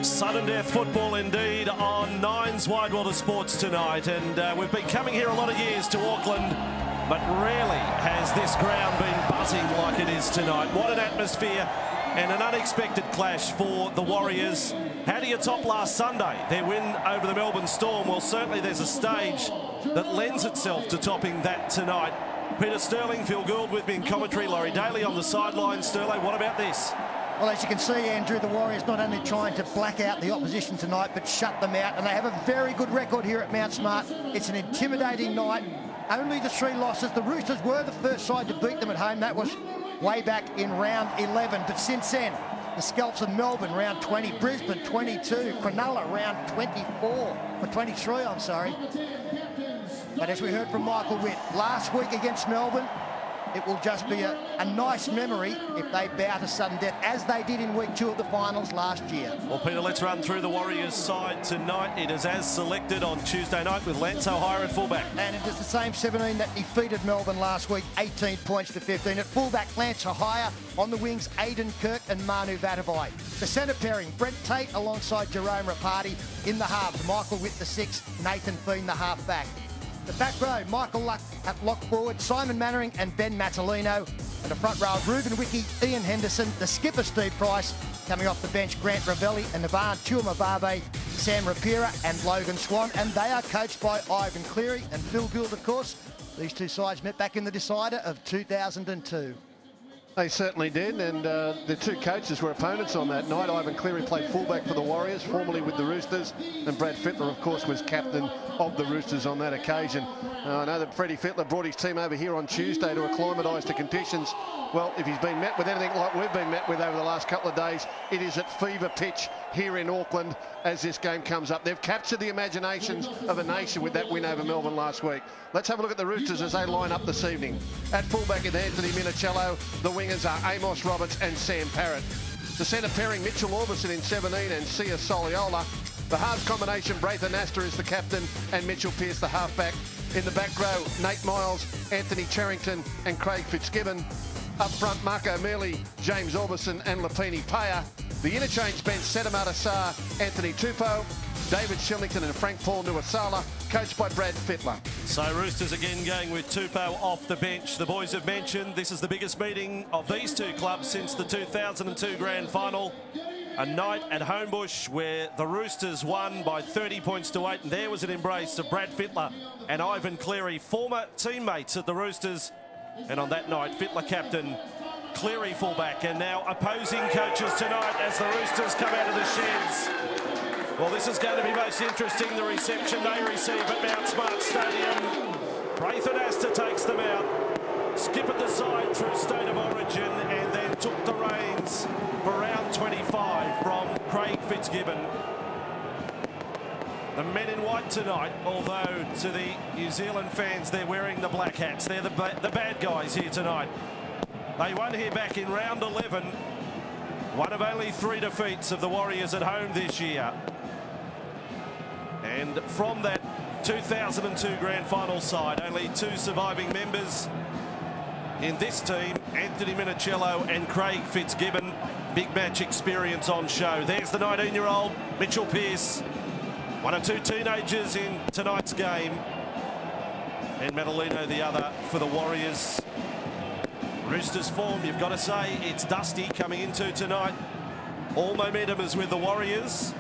Sudden death football indeed on Nine's Wide World of Sports tonight, and we've been coming here a lot of years to Auckland, but rarely has this ground been buzzing like it is tonight. What an atmosphere and an unexpected clash for the Warriors. How do you top last Sunday, their win over the Melbourne Storm? Well, certainly there's a stage that lends itself to topping that tonight. Peter Sterling, Phil Gould with me in commentary, Laurie Daly on the sideline. Sterling, what about this? Well, as you can see, Andrew, the Warriors not only trying to black out the opposition tonight, but shut them out. And they have a very good record here at Mount Smart. It's an intimidating night. Only the 3 losses. The Roosters were the first side to beat them at home. That was way back in round 11. But since then, the scalps of Melbourne, round 20. Brisbane, 22. Cronulla, round 24. Or 23, I'm sorry. But as we heard from Michael Witt last week against Melbourne, it will just be a nice memory if they bow to sudden death, as they did in week 2 of the finals last year. Well, Peter, let's run through the Warriors' side tonight. It is as selected on Tuesday night with Lance O'Hara at fullback. And it is the same 17 that defeated Melbourne last week, 18 points to 15. At fullback, Lance O'Hara. On the wings, Aidan Kirk and Manu Vatuvei. The centre pairing, Brent Tate alongside Jerome Rapati. In the halves, Michael Witt the 6, Nathan Feen the half-back. The back row, Michael Luck at lock forward, Simon Mannering and Ben Matalino. And the front row, Ruben Wiki, Ian Henderson, the skipper Steve Price. Coming off the bench, Grant Ravelli and Navan Tuamavave, Sam Rapira and Logan Swan. And they are coached by Ivan Cleary and Phil Gould, of course. These two sides met back in the decider of 2002. They certainly did, and the two coaches were opponents on that night. Ivan Cleary played fullback for the Warriors, formerly with the Roosters, and Brad Fittler, of course, was captain of the Roosters on that occasion. I know that Freddie Fittler brought his team over here on Tuesday to acclimatise to conditions. Well, if he's been met with anything like we've been met with over the last couple of days, it is at fever pitch here in Auckland as this game comes up. They've captured the imaginations of a nation with that win over Melbourne last week. Let's have a look at the Roosters as they line up this evening. At fullback is Anthony Minicello. The wingers are Amos Roberts and Sam Parrott. The centre pairing, Mitchell Orbison in 17 and Sia Soliola. The halves combination, Braithen Astor is the captain and Mitchell Pearce the halfback. In the back row, Nate Miles, Anthony Charrington and Craig Fitzgibbon. Up front, Marco Mealy, James Orbison and Lapini Paya. The interchange bench, Sedamata Sarr, Anthony Tupou, David Shillington and Frank Paul Nuasala, coached by Brad Fittler. So Roosters again going with Tupou off the bench. The boys have mentioned this is the biggest meeting of these two clubs since the 2002 Grand Final. A night at Homebush where the Roosters won by 30 points to 8. And there was an embrace of Brad Fittler and Ivan Cleary, former teammates at the Roosters. And on that night, Fittler captain, Cleary fullback, and now opposing coaches tonight as the Roosters come out of the sheds. Well, this is going to be most interesting, the reception they receive at Mount Smart Stadium. Braithen Astor takes them out, skip at the side through State of Origin, and then took the reins for round 25 from Craig Fitzgibbon. The men in white tonight, although to the New Zealand fans, they're wearing the black hats. They're the bad guys here tonight. They won here back in round 11. One of only 3 defeats of the Warriors at home this year. And from that 2002 Grand Final side, only 2 surviving members in this team, Anthony Minicello and Craig Fitzgibbon. Big match experience on show. There's the 19-year-old Mitchell Pearce. 1 or 2 teenagers in tonight's game. And Matalino the other for the Warriors. Roosters form, you've got to say, it's dusty coming into tonight. All momentum is with the Warriors.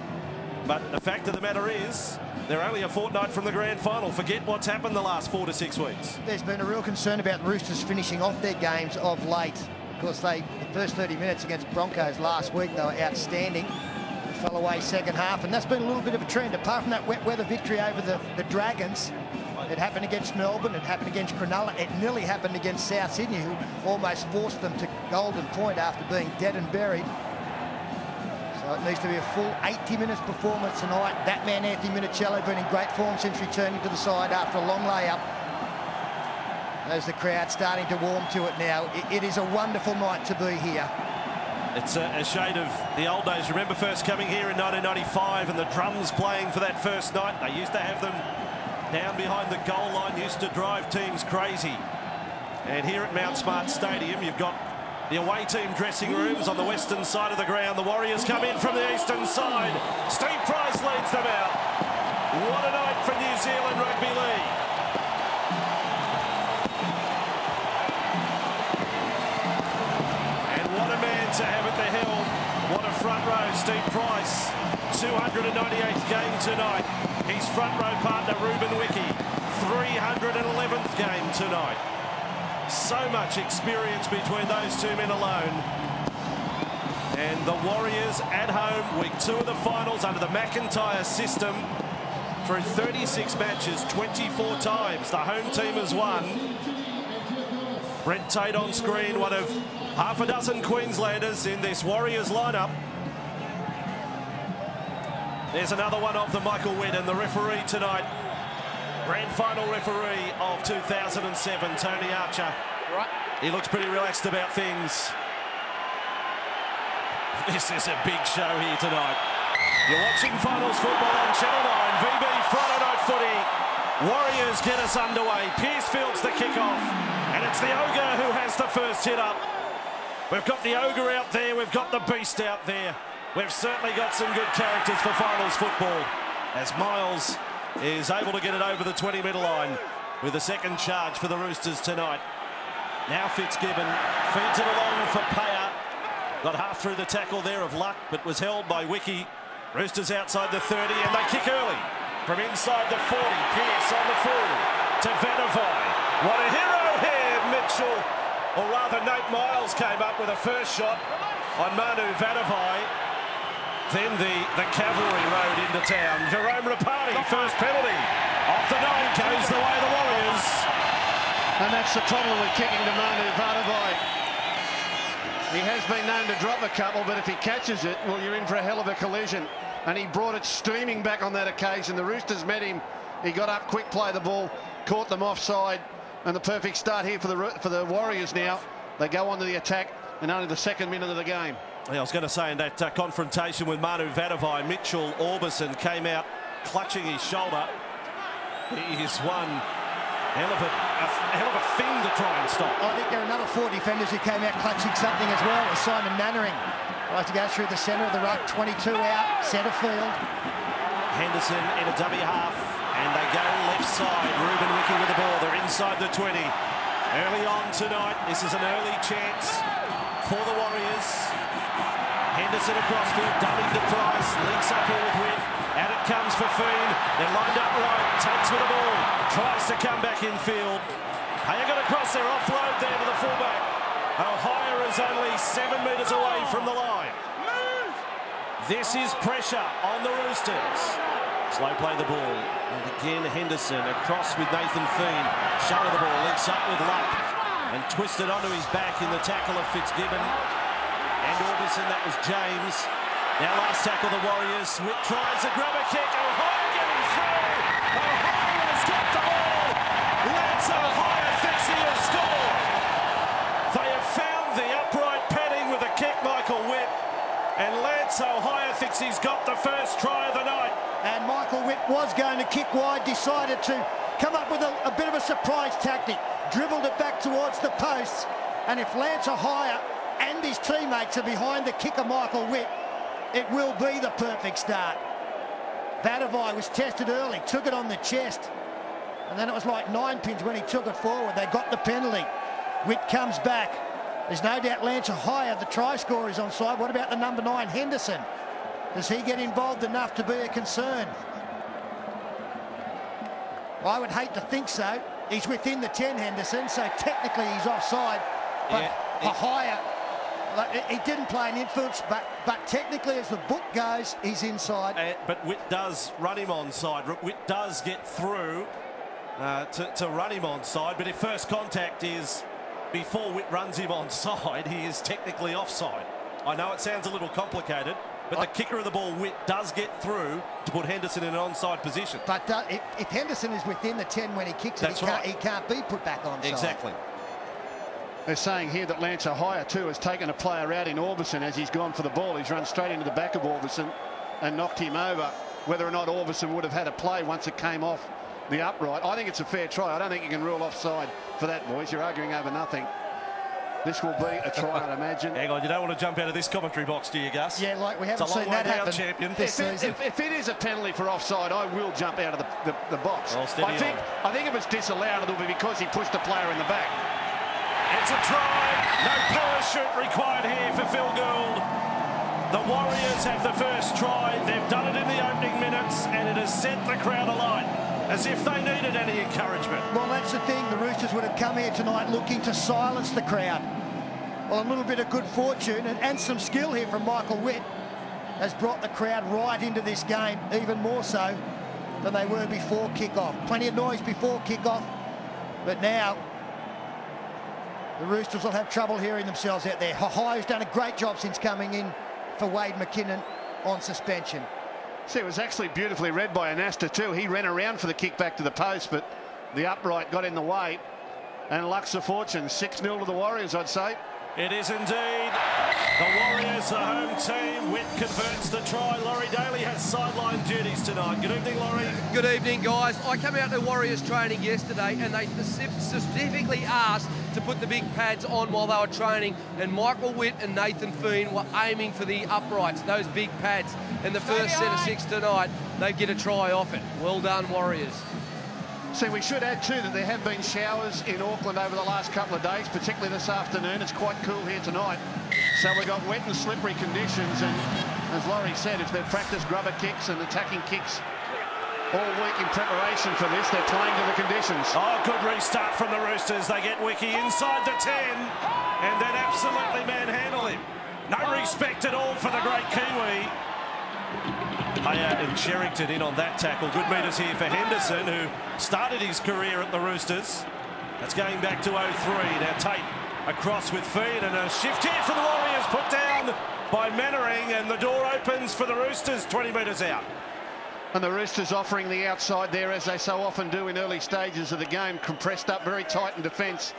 But the fact of the matter is, they're only a fortnight from the Grand Final. Forget what's happened the last 4 to 6 weeks. There's been a real concern about the Roosters finishing off their games of late. Of course, the first 30 minutes against Broncos last week, they were outstanding. Fell away second half, and that's been a little bit of a trend. Apart from that wet weather victory over the Dragons, it happened against Melbourne, it happened against Cronulla, it nearly happened against South Sydney, who almost forced them to Golden Point after being dead and buried. So it needs to be a full 80 minutes performance tonight. That man, Anthony Minicello, been in great form since returning to the side after a long layup. There's the crowd starting to warm to it now. It is a wonderful night to be here. It's a shade of the old days. Remember first coming here in 1995 and the drums playing for that first night. They used to have them down behind the goal line, used to drive teams crazy. And here at Mount Smart Stadium, you've got The away team dressing rooms on the western side of the ground. The Warriors come in from the eastern side. Steve Price leads them out. What a night for New Zealand Rugby League. And what a man to have at the helm. What a front row, Steve Price. 298th game tonight. His front row partner, Ruben Wiki. 311th game tonight. So much experience between those two men alone. And the Warriors at home, week 2 of the finals under the McIntyre system. Through 36 matches, 24 times the home team has won. Brent Tate on screen, one of half a dozen Queenslanders in this Warriors lineup. There's another one of the Michael Witt, and the referee tonight, grand final referee of 2007, Tony Archer. Right. He looks pretty relaxed about things. This is a big show here tonight. You're watching finals football on Channel 9, VB Friday Night Footy. Warriors get us underway. Piercefields the kickoff, and it's the Ogre who has the first hit up. We've got the Ogre out there, we've got the Beast out there. We've certainly got some good characters for finals football, as Miles is able to get it over the 20-metre line with the second charge for the Roosters tonight. Now Fitzgibbon feeds it along for Payer. Got half through the tackle there of Luck, but was held by Wiki. Roosters outside the 30, and they kick early. From inside the 40, Pearce on the full to Vanavai. What a hero here, Mitchell. Or rather, Nate Miles came up with a first shot on Manu Vanavai. Then the cavalry rode into town. Jerome Rapati, first penalty. Off the 9 goes the way of the Warriors. And that's the problem with kicking to Manu Vanavai. He has been known to drop a couple, but if he catches it, well, you're in for a hell of a collision. And he brought it steaming back on that occasion. The Roosters met him. He got up, quick play the ball, caught them offside, and the perfect start here for the Warriors now. They go on to the attack in only the 2nd minute of the game. Yeah, I was going to say in that confrontation with Manu Vanavai, Mitchell Orbison came out clutching his shoulder. He is one hell of a thing to try and stop. I think there are another 4 defenders who came out clutching something as well. As Simon Mannering tries to go through the centre of the ruck, 22 out, centre field. Henderson in a dummy half, and they go left side. Ruben Wiki with the ball. They're inside the 20. Early on tonight, this is an early chance for the Warriors. Henderson across field, dummy to Price, links up here with Witt. Out it comes for Fiend. They're lined up right, takes with the ball, tries to come back in field. Payer got across there, offload there to the fullback. Ohio is only 7 metres away from the line. This is pressure on the Roosters. Slow play the ball. And again, Henderson across with Nathan Fiend. Shoulder the ball, links up with Luck. And twisted onto his back in the tackle of Fitzgibbon. And Orbison, that was James. Now last tackle the Warriors. Witt tries a grabber kick. Ohio getting through. Ohio's got the ball. Lance Ohio thinks he has scored. They have found the upright padding with a kick, Michael Witt. And Lance Ohio thinks he's got the first try of the night. And Michael Witt was going to kick wide, decided to come up with a bit of a surprise tactic. Dribbled it back towards the posts. And if Lance Ohio and his teammates are behind the kicker Michael Witt, it will be the perfect start. Vanavai was tested early, took it on the chest, and then it was like 9 pins when he took it forward. They got the penalty. Witt comes back. There's no doubt Lance Ohio, the try scorer, is onside. What about the number 9, Henderson? Does he get involved enough to be a concern? I would hate to think so. He's within the 10, Henderson, so technically he's offside. But Yeah, Ohio, he didn't play an influence, but technically, as the book goes, he's inside. But Witt does run him onside. Witt does get through to run him onside. But if first contact is before Witt runs him onside, he is technically offside. I know it sounds a little complicated, but the kicker of the ball, Witt, does get through to put Henderson in an onside position. But if Henderson is within the 10 when he kicks it, he can't be put back onside. Exactly. They're saying here that Lance Ohio too has taken a player out in Orbison as he's gone for the ball. He's run straight into the back of Orbison and knocked him over. Whether or not Orbison would have had a play once it came off the upright, I think it's a fair try. I don't think you can rule offside for that, boys. You're arguing over nothing. This will be a try, I'd imagine. Hang on, you don't want to jump out of this commentary box, do you, Gus? Yeah, like we haven't seen that happen champion. this season. If it is a penalty for offside, I will jump out of the box. Well, I think if it's disallowed, it'll be because he pushed a player in the back. It's a try. No parachute required here for Phil Gould. The Warriors have the first try. They've done it in the opening minutes, and it has set the crowd alight, as if they needed any encouragement. Well, that's the thing. The Roosters would have come here tonight looking to silence the crowd. Well, a little bit of good fortune and some skill here from Michael Witt has brought the crowd right into this game, even more so than they were before kick-off. Plenty of noise before kick-off, but now the Roosters will have trouble hearing themselves out there. Hahai's done a great job since coming in for Wade McKinnon on suspension. See, it was actually beautifully read by Anasta too. He ran around for the kick back to the post, but the upright got in the way. And Luxor Fortune, 6-0 to the Warriors, I'd say. It is indeed. The Warriors, the home team. Witt converts the try. Laurie Daly has sideline duties tonight. Good evening, Laurie. Good evening, guys. I came out to Warriors training yesterday and they specifically asked to put the big pads on while they were training, and Michael Witt and Nathan Feen were aiming for the uprights, those big pads. In the first set of 6 tonight, they get a try off it. Well done, Warriors. See, we should add too that there have been showers in Auckland over the last couple of days, particularly this afternoon. It's quite cool here tonight. So we've got wet and slippery conditions, and as Laurie said, if they've practiced grubber kicks and attacking kicks all week in preparation for this, they're playing to the conditions. Oh, good restart from the Roosters. They get Wiki inside the 10 and then absolutely manhandle him. No respect at all for the great Kiwi. Hayat and Cherrington in on that tackle. Good meters here for Henderson, who started his career at the Roosters. That's going back to 03. Now Tate across with Feen, and a shift here for the Warriors, put down by Mannering, and the door opens for the Roosters 20 metres out. And the Roosters offering the outside there, as they so often do in early stages of the game, compressed up very tight in defence.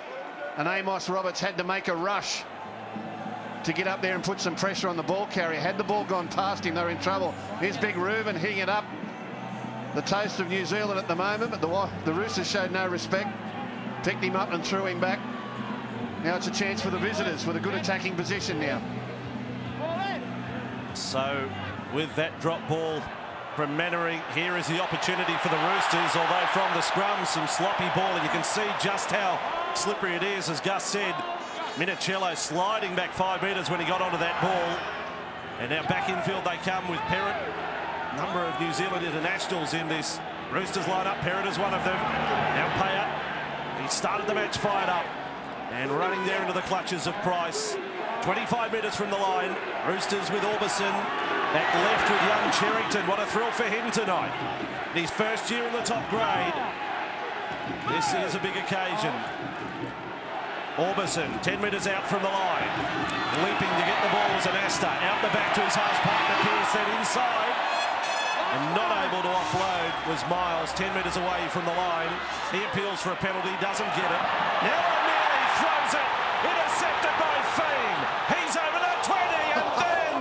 And Amos Roberts had to make a rush to get up there and put some pressure on the ball carrier. Had the ball gone past him, they're in trouble. Here's Big Reuben hitting it up. The toast of New Zealand at the moment, but the Roosters showed no respect. Picked him up and threw him back. Now it's a chance for the visitors with a good attacking position now. So with that drop ball from Mannering, here is the opportunity for the Roosters, although from the scrum, some sloppy ball, and you can see just how slippery it is, as Gus said. Minicello sliding back 5 metres when he got onto that ball. And now back infield they come with Perrott. Number of New Zealand internationals in this Roosters lineup. Perrott is one of them. Now Payat. He started the match fired up and running there into the clutches of Price. 25 metres from the line. Roosters with Orbison. Back left with young Cherrington. What a thrill for him tonight. His first year in the top grade. This is a big occasion. Orbison, 10 metres out from the line. Leaping to get the ball was Anasta. Out the back to his half partner Pearce, then inside. And not able to offload was Miles, 10 metres away from the line. He appeals for a penalty, doesn't get it. Now O'Neilly throws it. Intercepted by Feen. He's over the 20 and then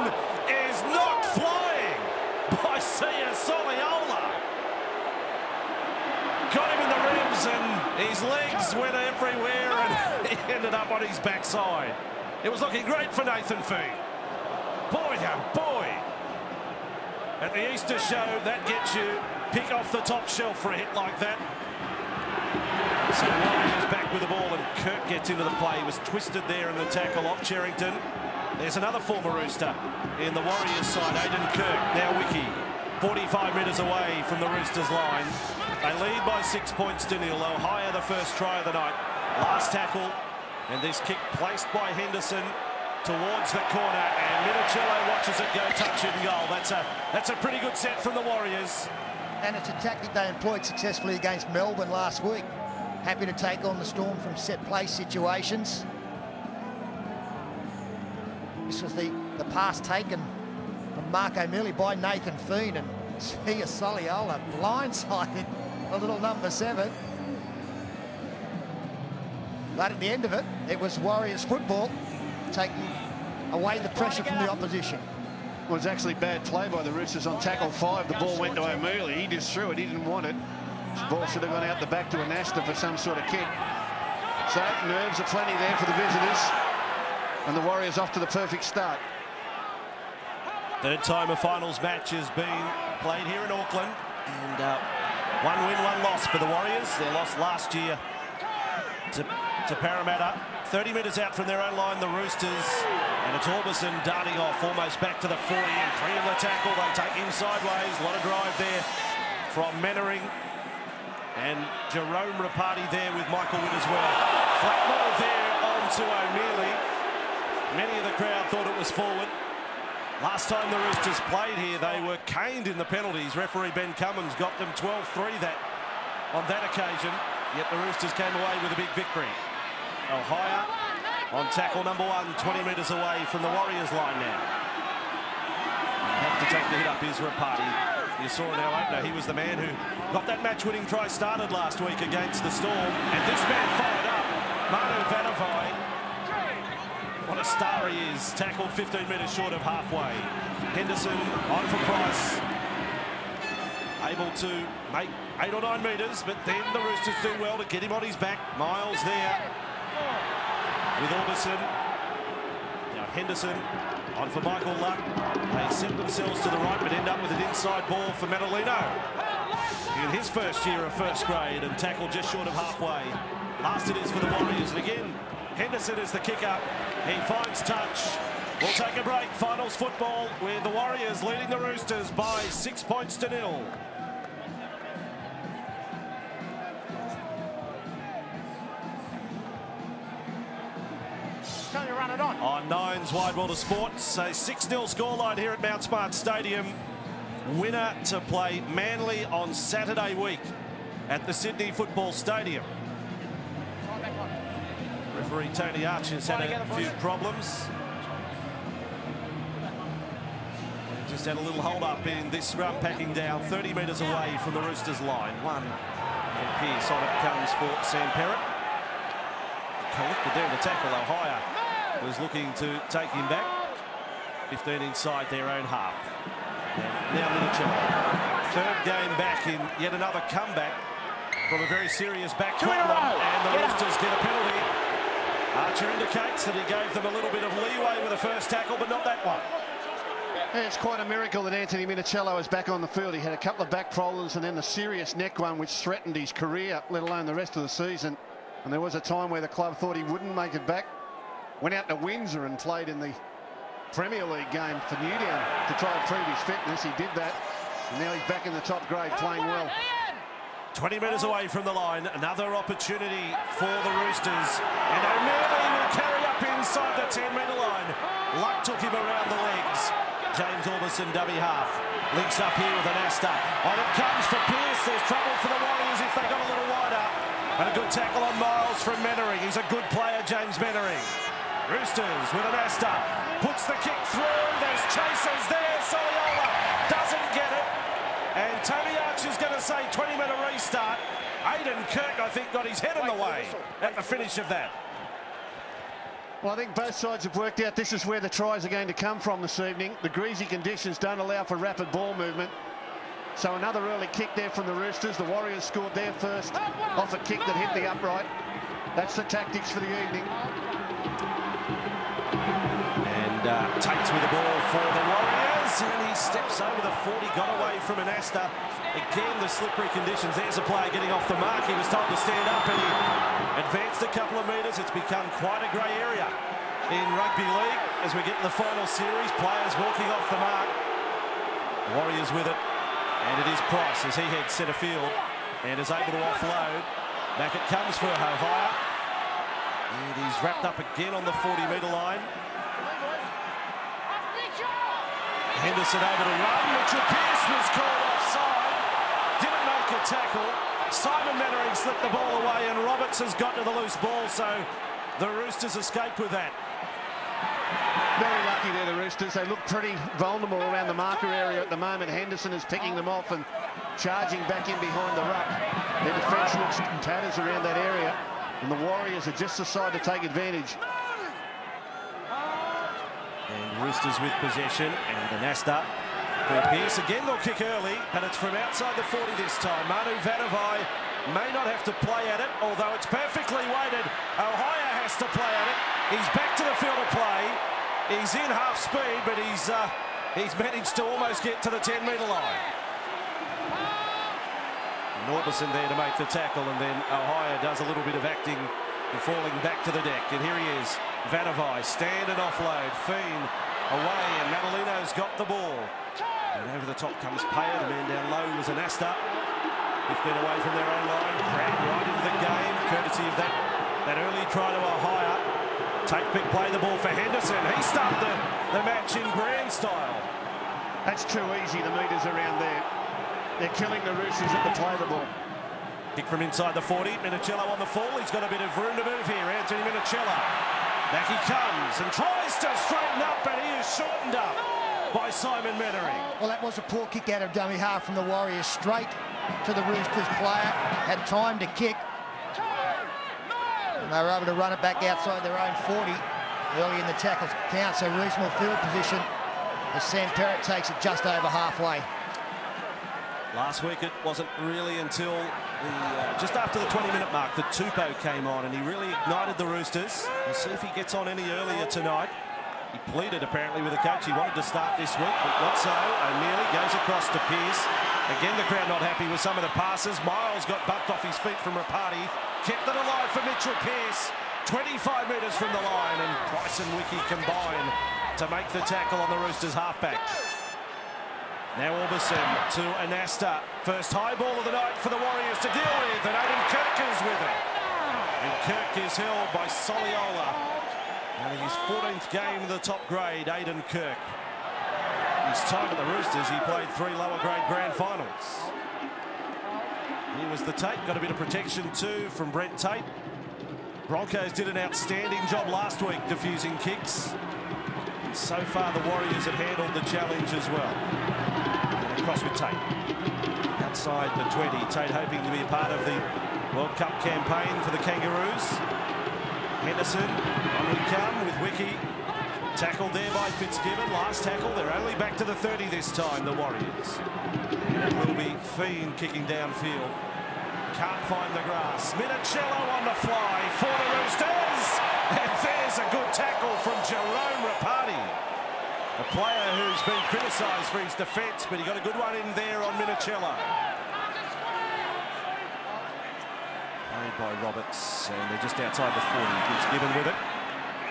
is knocked flying by Sia Soliola. Got him in the ribs and his legs went everywhere and he ended up on his backside. It was looking great for Nathan Feen. Boy, oh boy. At the Easter show, that gets you pick off the top shelf for a hit like that. So Warriors back with the ball and Kirk gets into the play. He was twisted there in the tackle off Cherrington. There's another former Rooster in the Warriors side, Aidan Kirk. Now Wiki, 45 metres away from the Roosters line. They lead by 6 points to 0. Ohio the first try of the night. Last tackle, and this kick placed by Henderson towards the corner, and Minicello watches it go touch and goal. That's a pretty good set from the Warriors. And it's a tactic they employed successfully against Melbourne last week. Happy to take on the Storm from set play situations. This was the pass taken from Mark O'Malley by Nathan Feen, and Sia Soliola blindsided a little number 7. But at the end of it, it was Warriors football taking away the pressure from the opposition. Well, it was actually bad play by the Roosters on tackle 5. The ball went to O'Malley. He just threw it. He didn't want it. The ball should have gone out the back to Anasta for some sort of kick. So nerves are plenty there for the visitors. And the Warriors off to the perfect start. Third time a finals match has been played here in Auckland. And one win, one loss for the Warriors. They lost last year to Parramatta. 30 metres out from their own line, the Roosters. And it's Orbison darting off almost back to the 40 and 3 in the tackle. They take him sideways. A lot of drive there from Mannering. And Jerome Rapati there with Michael Witt as well. Flat ball there onto O'Mealy. Many of the crowd thought it was forward. Last time the Roosters played here, they were caned in the penalties. Referee Ben Cummins got them 12-3 on that occasion. Yet the Roosters came away with a big victory. Ohio on tackle number 1, 20 metres away from the Warriors line now. Have to take the hit up is Rapati. You saw in our opener, he was the man who got that match-winning try started last week against the Storm. And this man followed up, Manu Vatuvei. What a star he is. Tackled 15 metres short of halfway. Henderson on for Price. Able to make 8 or 9 metres, but then the Roosters do well to get him on his back. Miles there with Orbison. Now Henderson on for Michael Luck. They set themselves to the right, but end up with an inside ball for Madalino. In his first year of first grade and tackled just short of halfway. Last it is for the Warriors, and again, Henderson is the kicker. He finds touch. We'll take a break. Finals football with the Warriors leading the Roosters by 6 points to 0. On Nine's Wide World of Sports, a 6-0 scoreline here at Mount Smart Stadium. Winner to play Manly on Saturday week at the Sydney Football Stadium. Referee Tony Archer's had a few problems. Just had a little hold up in this scrum, packing down 30 metres away from the Roosters line. And Pearce on it comes for Sam Perrott. Collected down the tackle. Ohio was looking to take him back. 15 inside their own half. And now Minicello. Third game back in yet another comeback from a very serious back problem. And the Roosters get a penalty. Archer indicates that he gave them a little bit of leeway with the first tackle, but not that one. Yeah, it's quite a miracle that Anthony Minicello is back on the field. He had a couple of back problems and then the serious neck one which threatened his career, let alone the rest of the season. And there was a time where the club thought he wouldn't make it back. Went out to Windsor and played in the Premier League game for Newtown to try and prove his fitness. He did that. And now he's back in the top grade playing well. 20 metres away from the line. Another opportunity for the Roosters. And O'Mealy will carry up inside the 10-metre line. Luck took him around the legs. James Orbison, dummy half. Links up here with an Asta. On it comes for Pearce. There's trouble for the Warriors if they got a little wider. And a good tackle on Miles from Mannering. He's a good player, James Mannering. Roosters with an Asta. Puts the kick through. There's chasers there. Soliola doesn't get it. And Tony Archer's going to say 20-minute restart. Aidan Kirk, I think, got his head in the way at the finish of that. Well, I think both sides have worked out this is where the tries are going to come from this evening. The greasy conditions don't allow for rapid ball movement. So another early kick there from the Roosters. The Warriors scored their first off a kick that hit the upright. That's the tactics for the evening. And Tate's with the ball for the Warriors. And he steps over the 40, got away from an Asta. Again, the slippery conditions. There's a player getting off the mark. He was told to stand up and he advanced a couple of metres. It's become quite a grey area in rugby league as we get to the final series. Players walking off the mark. The Warriors with it. And it is Price as he heads centre field and is able to offload. Back it comes for Ohio. And he's wrapped up again on the 40-metre line. Henderson able to run. Mitchell Pearce was called offside. Didn't make a tackle. Simon Mannering slipped the ball away and Roberts has got to the loose ball, so the Roosters escaped with that. Very lucky there, the Roosters. They look pretty vulnerable around the marker area at the moment. Henderson is picking them off and charging back in behind the ruck. Their defence looks in tatters around that area, and the Warriors have just decided to take advantage. And Roosters with possession, and an Asta for Pearce. Again, they'll kick early, and it's from outside the 40 this time. Manu Vatuvei may not have to play at it, although it's perfectly weighted. Ohio has to play at it. He's back to the field of play. He's in half speed, but he's managed to almost get to the 10-metre line. Orbison there to make the tackle, and then Ohio does a little bit of acting and falling back to the deck. And here he is, Vanavai, stand and offload, Fiend away, and Madalino's got the ball. And over the top comes Payer, the man down low was Anasta. 15 away from their own line, Crown right into the game, courtesy of that early try to Ohio. Take pick, play the ball for Henderson. He started the match in grand style. That's too easy, the metres around there. They're killing the Roosters at the play the ball. Kick from inside the 40, Minicello on the fall. He's got a bit of room to move here, Anthony Minicello. Back he comes and tries to straighten up, but he is shortened up by Simon Mettering. Well, that was a poor kick out of dummy half from the Warriors, straight to the Roosters player. Had time to kick. And they were able to run it back outside their own 40 early in the tackle count, so reasonable field position as Sam Perrott takes it just over halfway. Last week it wasn't really until just after the 20-minute mark that Tupou came on, and he really ignited the Roosters. We'll see if he gets on any earlier tonight. He pleaded apparently with the coach. He wanted to start this week, but not so. O'Neilly goes across to Pearce. Again, the crowd not happy with some of the passes. Miles got bucked off his feet from Rapati. Kept it alive for Mitchell Pearce. 25 metres from the line, and Price and Wiki combine to make the tackle on the Roosters halfback. Now Orbison to Anasta. First high ball of the night for the Warriors to deal with, and Aiden Kirk is with it. And Kirk is held by Soliola. And his 14th game in the top grade, Aiden Kirk. His time at the Roosters, he played 3 lower grade grand finals. Here was the Tate, got a bit of protection too from Brent Tate. Broncos did an outstanding job last week defusing kicks. And so far the Warriors have handled the challenge as well. And across with Tate. Outside the 20, Tate hoping to be a part of the World Cup campaign for the Kangaroos. Henderson, on we come with Wiki. Tackled there by Fitzgibbon. Last tackle, they're only back to the 30 this time, the Warriors. And it will be Fiend kicking downfield. Can't find the grass. Minicello on the fly for the Roosters. And there's a good tackle from Jerome Rapati. A player who's been criticised for his defence, but he got a good one in there on Minicello. Played by Roberts, and they're just outside the 40. Fitzgibbon with it.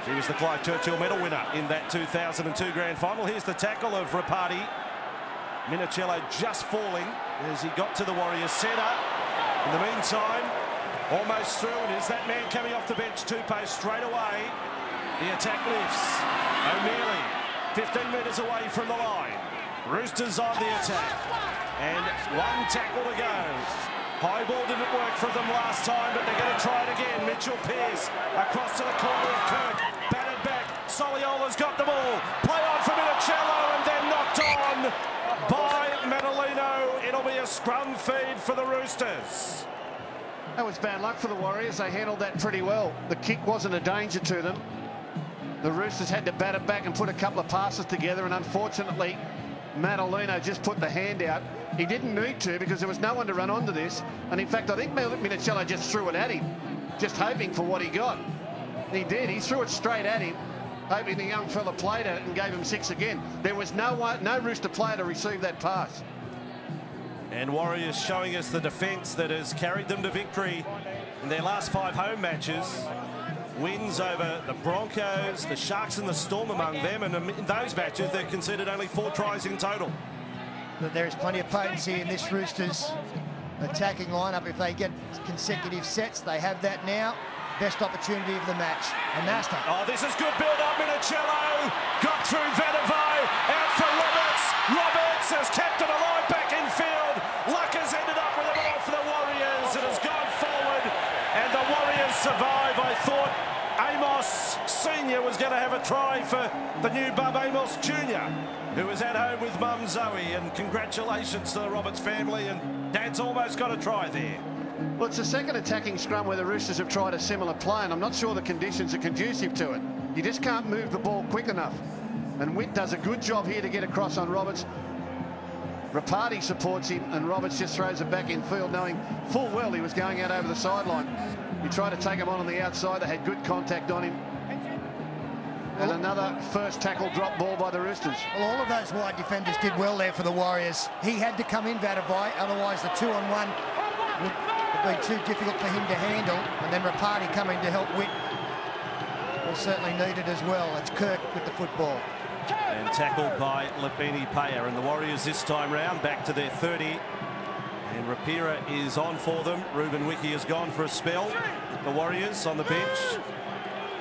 He was the Clive Churchill medal winner in that 2002 grand final. Here's the tackle of Rapati. Minicello just falling as he got to the Warriors centre. In the meantime, almost through, and is that man coming off the bench, Tupou straight away. The attack lifts. O'Neilly, 15 metres away from the line. Roosters on the attack. And one tackle to go. High ball didn't work for them last time, but they're going to try it again. Mitchell Pearce across to the corner of Kirk. Batted back. Soliola's got the ball. Play on for Minicello, and then knocked on by Madalino. It'll be a scrum feed for the Roosters. That was bad luck for the Warriors. They handled that pretty well. The kick wasn't a danger to them. The Roosters had to bat it back and put a couple of passes together, and unfortunately, Madalino just put the hand out. He didn't need to because there was no one to run onto this. And in fact, I think Minicello just threw it at him, just hoping for what he got. And he did. He threw it straight at him, hoping the young fella played at it and gave him 6 again. There was no Rooster player to receive that pass. And Warriors showing us the defence that has carried them to victory in their last 5 home matches. Wins over the Broncos, the Sharks and the Storm among them, and in those matches they've conceded only 4 tries in total. But there is plenty of potency in this Roosters attacking lineup. If they get consecutive sets, they have that now. Best opportunity of the match. Anasta. Oh, this is good build-up. Minicello got through Vanavai, out for Roberts. Roberts has kept it alive back in field. Luck has ended up with a ball for the Warriors. It has gone forward, and the Warriors survive. I thought Amos Sr. was going to have a try for the new Bub Amos Jr., who was at home with Mum Zoe, and congratulations to the Roberts family, and Dad's almost got a try there. Well, it's the second attacking scrum where the Roosters have tried a similar play, and I'm not sure the conditions are conducive to it. You just can't move the ball quick enough. And Witt does a good job here to get across on Roberts. Rapati supports him, and Roberts just throws it back in field, knowing full well he was going out over the sideline. He tried to take him on the outside. They had good contact on him. And another first tackle drop ball by the Roosters. Well, all of those wide defenders did well there for the Warriors. He had to come in, Vatuvei, otherwise the 2-on-1 would have been too difficult for him to handle. And then Rapati coming to help Witt was certainly needed as well. It's Kirk with the football. And tackled by Lipini Paya. And the Warriors this time round back to their 30. And Rapira is on for them. Ruben Wiki has gone for a spell. The Warriors on the bench.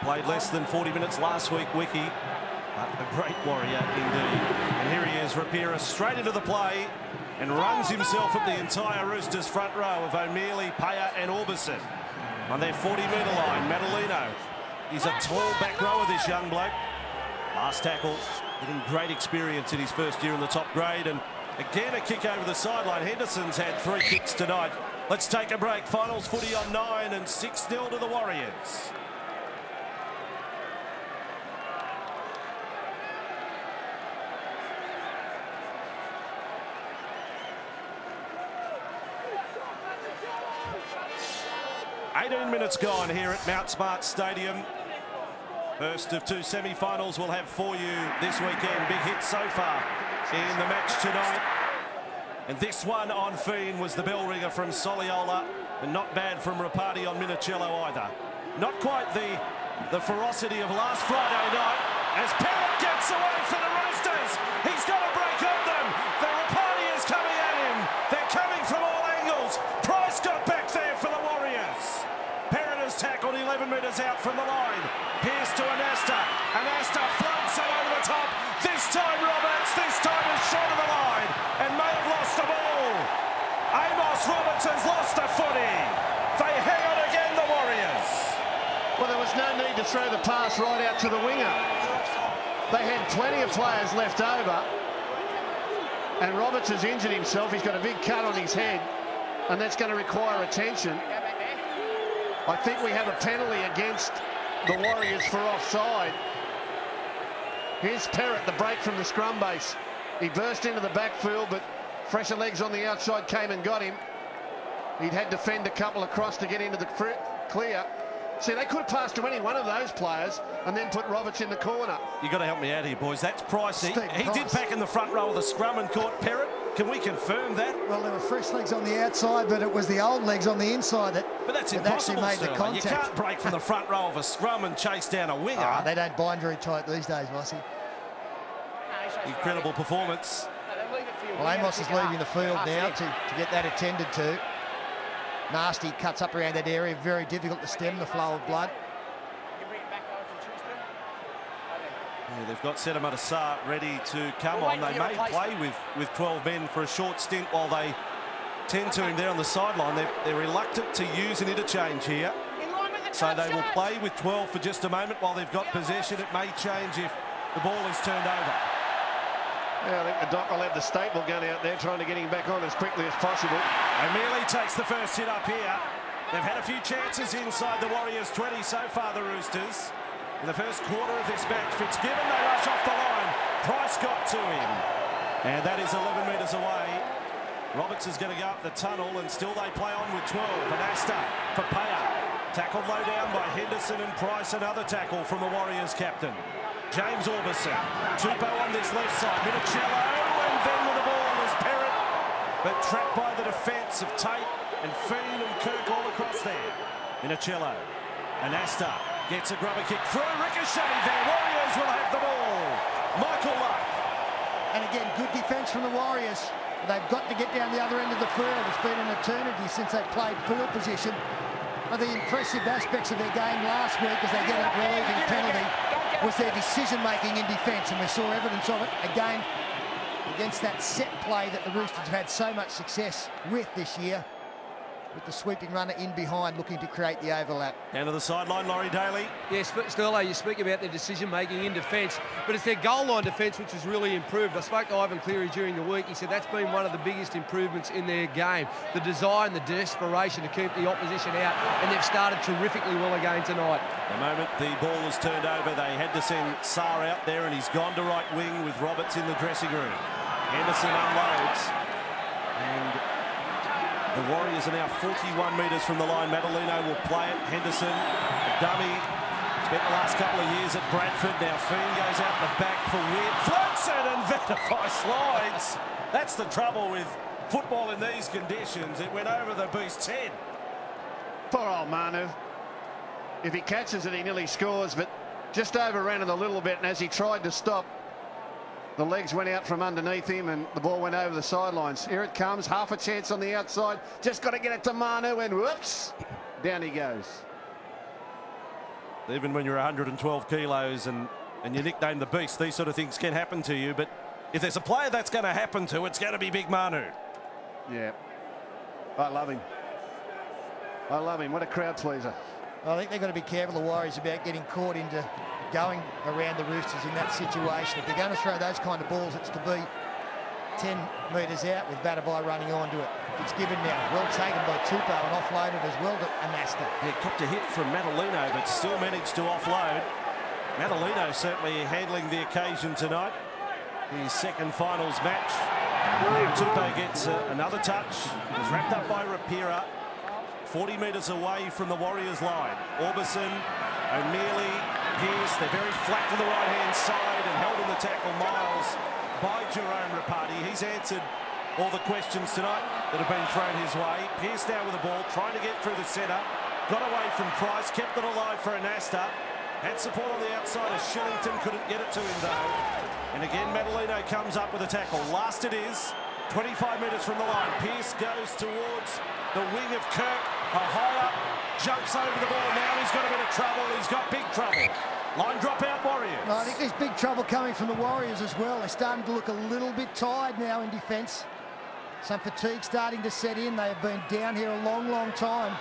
Played less than 40 minutes last week, Wiki. A great Warrior indeed. And here he is, Rapira, straight into the play and runs himself at the entire Roosters front row of O'Mealy, Paya and Orbison. On their 40-metre line, Madalino. He's a tall back rower, this young bloke. Last tackle, getting great experience in his first year in the top grade. And again, a kick over the sideline. Henderson's had 3 kicks tonight. Let's take a break. Finals footy on 9 and 6-0 to the Warriors. Minutes gone here at Mount Smart Stadium. First of 2 semi-finals we'll have for you this weekend. Big hit so far in the match tonight. And this one on Fiend was the bell ringer from Soliola, and not bad from Rapati on Minicello either. Not quite the ferocity of last Friday night as Parrott gets away for the Roosters. He's got a break on them. The Rapati is coming at him. They're coming from all angles. Price got back there for the Warriors. Tackled 11 metres out from the line. Pearce to Anasta. Anasta floats it over the top. This time Roberts, this time is short of the line and may have lost the ball. Amos Roberts has lost the footy. They hang on again, the Warriors. Well, there was no need to throw the pass right out to the winger. They had plenty of players left over. And Roberts has injured himself. He's got a big cut on his head, and that's going to require attention. I think we have a penalty against the Warriors for offside. Here's Perrott, the break from the scrum base. He burst into the backfield, but fresher legs on the outside came and got him. He'd had to fend a couple across to get into the clear. See, they could have passed to any one of those players and then put Roberts in the corner. You've got to help me out here, boys. That's Price. He did pack in the front row of the scrum and caught Perrott. Can we confirm that? Well, there were fresh legs on the outside, but it was the old legs on the inside that impossible, actually made the contact. You can't break from the front row of a scrum and chase down a winger. Oh, they don't bind very tight these days, Mossy. Incredible performance. Well, Amos is leaving the field now to get that attended to. Nasty cuts up around that area. Very difficult to stem the flow of blood. Yeah, they've got Sedimata Sarr ready to come on. They may play with 12 men for a short stint while they tend to him there on the sideline. They're reluctant to use an interchange here. So they will play with 12 for just a moment while they've got possession. It may change if the ball is turned over. Yeah, I think the Doc will have the staple gun out there trying to get him back on as quickly as possible. O'Mealy takes the first hit up here. They've had a few chances inside the Warriors 20 so far, the Roosters. In the first quarter of this match, Fitzgibbon, they rush off the line. Price got to him. And that is 11 metres away. Roberts is going to go up the tunnel, and still they play on with 12. Anasta for Paya. Tackled low down by Henderson and Price. Another tackle from the Warriors captain. James Orbison. Tupou on this left side. Minicello, and then with the ball is Perrott. But trapped by the defence of Tate and Fiend and Kirk all across there. Minicello. Anasta gets a grubber kick through. Ricochet there. Warriors will have the ball. Michael Luck. And again, good defence from the Warriors. They've got to get down the other end of the field. It's been an eternity since they've played field position. One of the impressive aspects of their game last week as they get a relieving penalty was their decision-making in defence, and we saw evidence of it again against that set play that the Roosters have had so much success with this year, with the sweeping runner in behind looking to create the overlap. Down to the sideline, Laurie Daly. Yes, Sterlo, you speak about their decision-making in defence, but it's their goal line defence which has really improved. I spoke to Ivan Cleary during the week. He said that's been one of the biggest improvements in their game. The desire and the desperation to keep the opposition out, and they've started terrifically well again tonight. The moment the ball was turned over, they had to send Sarr out there, and he's gone to right wing with Roberts in the dressing room. Henderson unloads, and the Warriors are now 41 metres from the line. Madalino will play it. Henderson, a dummy. It's Spent the last couple of years at Bradford. Now Feen goes out the back for Witt. Floats it and Vatuvei slides. That's the trouble with football in these conditions. It went over the beast's head. Poor old Manu. If he catches it, he nearly scores, but just overran it a little bit, and as he tried to stop, the legs went out from underneath him and the ball went over the sidelines. Here it comes, half a chance on the outside. Just got to get it to Manu, and whoops, down he goes. Even when you're 112 kilos and you're nicknamed the Beast, these sort of things can happen to you. But if there's a player that's going to happen to, it's going to be Big Manu. Yeah, I love him. I love him. What a crowd pleaser. I think they've got to be careful, the Warriors, about getting caught into going around the Roosters in that situation. If they're going to throw those kind of balls, it's to be 10 metres out with Vatuvei running onto it. It's given now. Well taken by Tupou and offloaded as well to Anasta. He copped a hit from Madalino, but still managed to offload. Madalino certainly handling the occasion tonight. His second finals match. Tupou gets another touch. He's wrapped up by Rapira. 40 metres away from the Warriors line. Orbison, O'Neilly, Pearce, they're very flat to the right-hand side and held in the tackle, Miles, by Jerome Rapati. He's answered all the questions tonight that have been thrown his way. Pearce now with the ball, trying to get through the centre. Got away from Price, kept it alive for Anasta. Had support on the outside as Shillington couldn't get it to him though. And again, Madalino comes up with a tackle. Last it is, 25 metres from the line. Pearce goes towards the wing of Kirk. A high up, jumps over the ball. Now he's got a bit of trouble. He's got big trouble. Line drop out, Warriors. I think there's big trouble coming from the Warriors as well. They're starting to look a little bit tired now in defence. Some fatigue starting to set in. They have been down here a long, long time.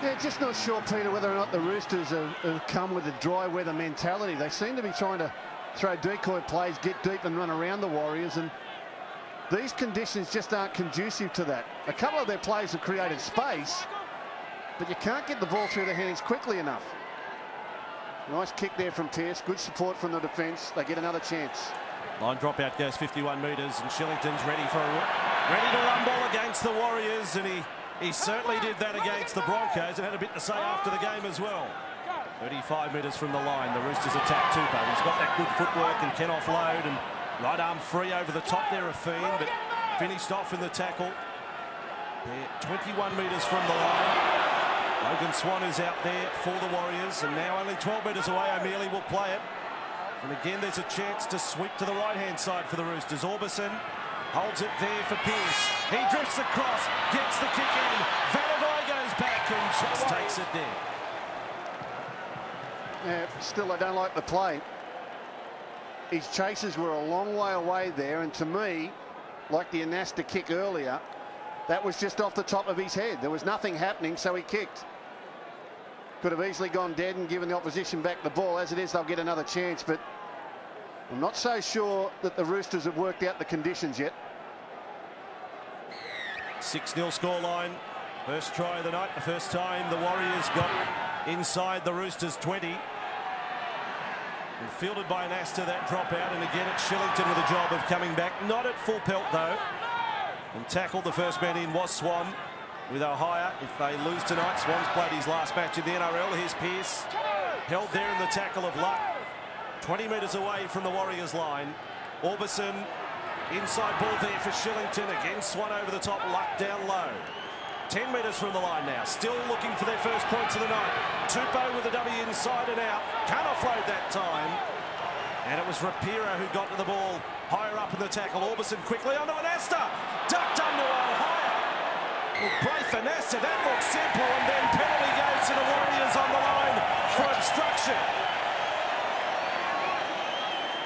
Yeah, just not sure, Peter, whether or not the Roosters have come with a dry weather mentality. They seem to be trying to throw decoy plays, get deep and run around the Warriors, and these conditions just aren't conducive to that. A couple of their plays have created space, but you can't get the ball through their hands quickly enough. Nice kick there from Pearce. Good support from the defence. They get another chance. Line drop out goes 51 metres, and Shillington's ready to run ball against the Warriors, and he certainly did that against the Broncos and had a bit to say after the game as well. 35 metres from the line, the Roosters attack Tupou. He's got that good footwork and can offload, and right arm free over the top there of Feen, but finished off in the tackle. They're 21 metres from the line. Logan Swan is out there for the Warriors, and now only 12 metres away, O'Mealy will play it. And again, there's a chance to sweep to the right-hand side for the Roosters. Orbison holds it there for Pearce. He drifts across, gets the kick in. Vatuvei goes back and just takes it there. Yeah, still, I don't like the play. His chases were a long way away there, and to me, like the Anasta kick earlier, that was just off the top of his head. There was nothing happening, so he kicked. Could have easily gone dead and given the opposition back the ball. As it is, they'll get another chance, but I'm not so sure that the Roosters have worked out the conditions yet. 6-0 scoreline. First try of the night. The first time the Warriors got inside the Roosters 20. And fielded by Anasta, that drop out, and again it's Shillington with a job of coming back. Not at full pelt though. And tackled, the first man in was Swan with Ohio. If they lose tonight, Swan's played his last match in the NRL. Here's Pearce, held there in the tackle of Luck. 20 metres away from the Warriors line. Orbison, inside ball there for Shillington. Again, Swan over the top, Luck down low. 10 metres from the line now, still looking for their first points of the night. Tupou with a W inside and out, can't offload that time. And it was Rapira who got to the ball higher up in the tackle. Orbison quickly onto Anasta, ducked under Ohio. Well, Braith Anasta, that looks simple, and then penalty goes to the Warriors on the line for obstruction.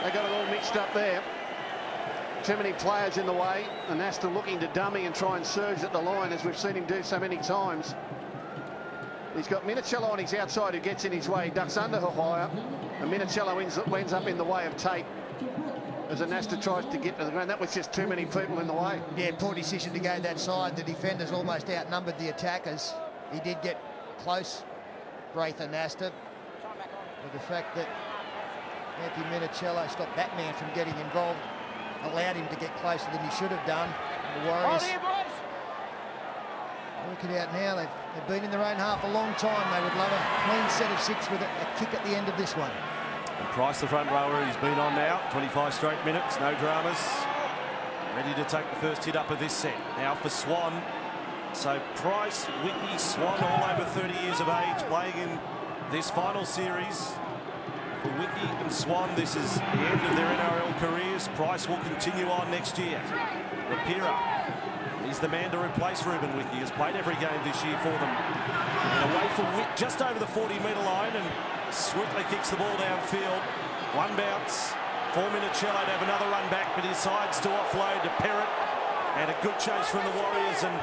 They got it all mixed up there. Too many players in the way. Anasta looking to dummy and try and surge at the line, as we've seen him do so many times. He's got Minicello on his outside who gets in his way, ducks under Ohio, and Minicello ends up in the way of Tate as Anasta tries to get to the ground. That was just too many people in the way. Yeah, poor decision to go that side. The defenders almost outnumbered the attackers. He did get close, Braith Anasta, but the fact that Anthony Minicello stopped that man from getting involved allowed him to get closer than he should have done. The Warriors Work it out now. They've been in their own half a long time. They would love a clean set of 6 with a kick at the end of this one. And Price, the front rower, he's been on now. 25 straight minutes, no dramas. Ready to take the first hit up of this set. Now for Swan. So Price, Whitney, Swan, all over 30 years of age, playing in this final series. For Whitney and Swan, this is the end of their NRL careers. Price will continue on next year. Rapira, he's the man to replace Ruben Whitney. Has played every game this year for them. And away for Whit, just over the 40-metre line, and swiftly kicks the ball downfield. One bounce. 4-minute Cello to have another run back, but he decides to offload to Perrott. And a good chase from the Warriors, and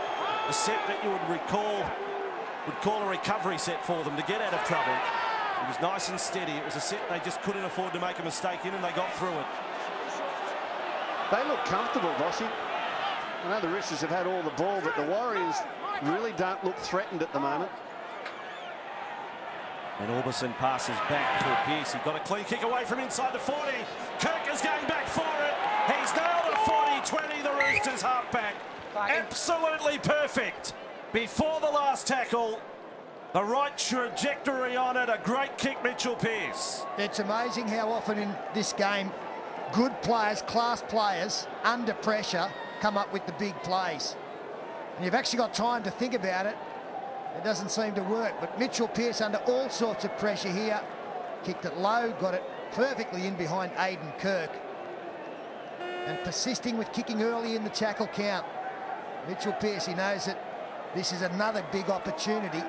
a set that you would call a recovery set for them to get out of trouble. It was nice and steady. It was a set they just couldn't afford to make a mistake in, and they got through it. They look comfortable, Bossy. I know the Roosters have had all the ball, but the Warriors really don't look threatened at the moment. And Orbison passes back for Pearce. He got a clean kick away from inside the 40. Kirk is going back for it. He's nailed a 40-20, the Roosters halfback. Absolutely perfect. Before the last tackle, the right trajectory on it. A great kick, Mitchell Pearce. It's amazing how often in this game, good players, class players, under pressure, come up with the big plays. And you've actually got time to think about it. It doesn't seem to work, but Mitchell Pearce under all sorts of pressure here. Kicked it low, got it perfectly in behind Aidan Kirk. And persisting with kicking early in the tackle count. Mitchell Pearce, he knows that this is another big opportunity.